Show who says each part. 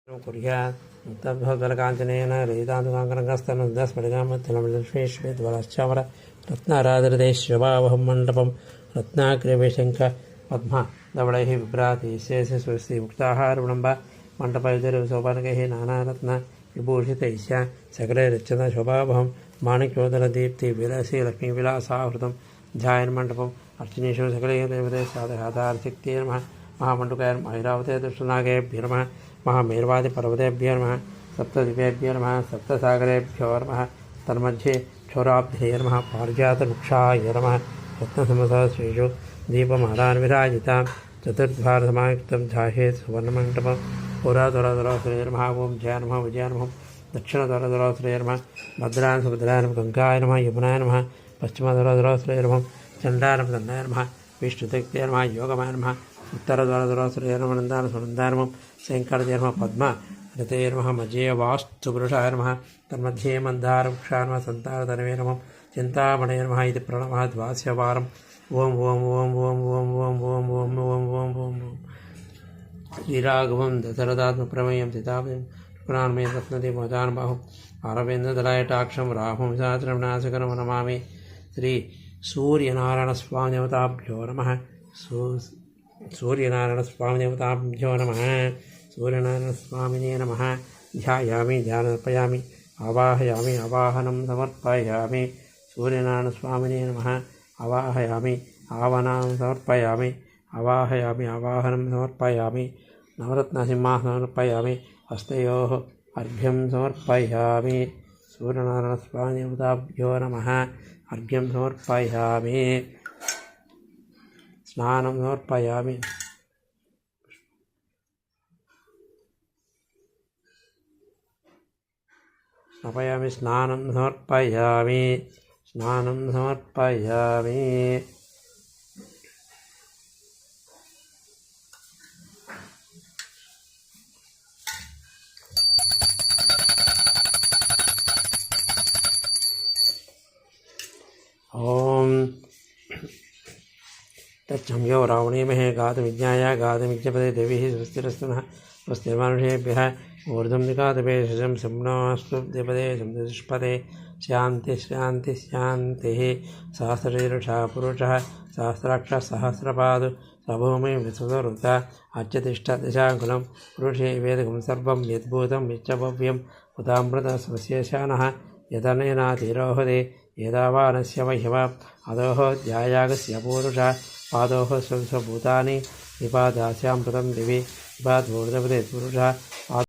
Speaker 1: कुर्यात् तद्भवद्वलकाञ्चनेन रयितान्तकाङ्करङ्गस्तनन्दस्फटिकामत्यलमलक्ष्मीश्वेद्वलश्चामर रत्नाराधरदेश्यवावहं मण्डपं रत्नाग्रवेशङ्ख पद्मा धवलैः विभ्राति शेषे स्वस्ति मुक्ताहारविडम्ब मण्डपयुधरसोपानकैः नानारत्न विभूषितैश्च सकलैरच्यत शोभावहं माणिक्योदरदीप्ति विलसि लक्ष्मीविलासावृतं ध्यायन्मण्डपम् अर्चनीषु सकलैः देवते साधकाधारशक्तिये नमः महामण्डुकाय ऐरावते दुष्टनागेभ्यो नमः महामेर्वादिपर्वतेभ्यो नमः सप्तदिव्येभ्यो नमः सप्तसागरेभ्यो नमः तन्मध्ये क्षौराब्धे नमः पारिजातवृक्षाय नमः रत्नसमसहस्रेषु दीपमालान् विराजितां चतुर्द्वारसमायुक्तं ध्यायेत् सुवर्णमण्डपं पुराधुरधुराश्रये नमः ओं जय नमः विजय नमः दक्षिणधुरधुराश्रये नमः भद्रान् सुभद्राय नमः गङ्गाय नमः यमुनाय नमः पश्चिमधुरधुराश्रये नमः चण्डाय नमः दण्डाय नमः विष्णुशक्त्यै नमः योगमाय नमः उत्तरद्वारधुराश्रये नमः नन्दाय सुनन्दाय नमः शङ्करजय नमः पद्मा रतये नमः मज्ये वास्तुपुरुषाय नमः तन्मध्ये मन्दारवृक्षाय नमः सन्तानतनवे नमः चिन्तामणये नमः इति प्रणवः द्वादशवारम् ॐ ॐ ॐ ॐ ॐ ॐ ॐ ॐ ॐ ॐ ॐ श्रीराघवं दशरथात्मप्रमेयं सीतापतिं शुक्रान्मयं रत्नदीपमजानुबाहुम् आरवेन्द्रदलायटाक्षं रामं सहस्रनाशकरं नमामि श्री सूर्यनारायणस्वामिदेवताभ्यो नमः सूर्यनारायणस्वामिदेवताभ्यो नमः सूर्यनारायणस्वामिने नमः ध्यायामि ध्यानर्पयामि आवाहयामि आवाहनं समर्पयामि सूर्यनारायणस्वामिने नमः आवाहयामि आवाहनं समर्पयामि आवाहयामि आवाहनं समर्पयामि नवरत्नसिंहासनं समर्पयामि हस्तयोः अर्घ्यं समर्पयामि सूर्यनारायणस्वामिदेवताभ्यो नमः अर्घ्यं समर्पयामि स्नानं समर्पयामि स्नानं समर्पयामि स्नानं समर्पयामि ॐ तच्छम्यो रावणीमहे गातुविज्ञाय गातुमिज्ञपदे देवीः स्वस्तिरस्तु नः स्वस्तिर्मानुषेभ्यः ऊर्ध्वं निगातुभेषजं सम्नोऽस्तु द्विपदे समुष्पदे शान्तिः शान्तिः शान्तिः सहस्रशीर्षः पुरुषः सहस्राक्षः सहस्रपादु सभूमिं विश्वरुता अच्युतिष्ठदशाङ्कुलं पुरुषे वेदकं सर्वं यद्भूतं यच्चभव्यं उदामृतः स्वस्यशानः यदनेनातिरोहदे यदावानस्य मह्यवा अधोः ध्यायागस्य पूरुषः पादोः स्वभूतानि निपादास्यामृतं दिवि निपादूर्धपदे पुरुषः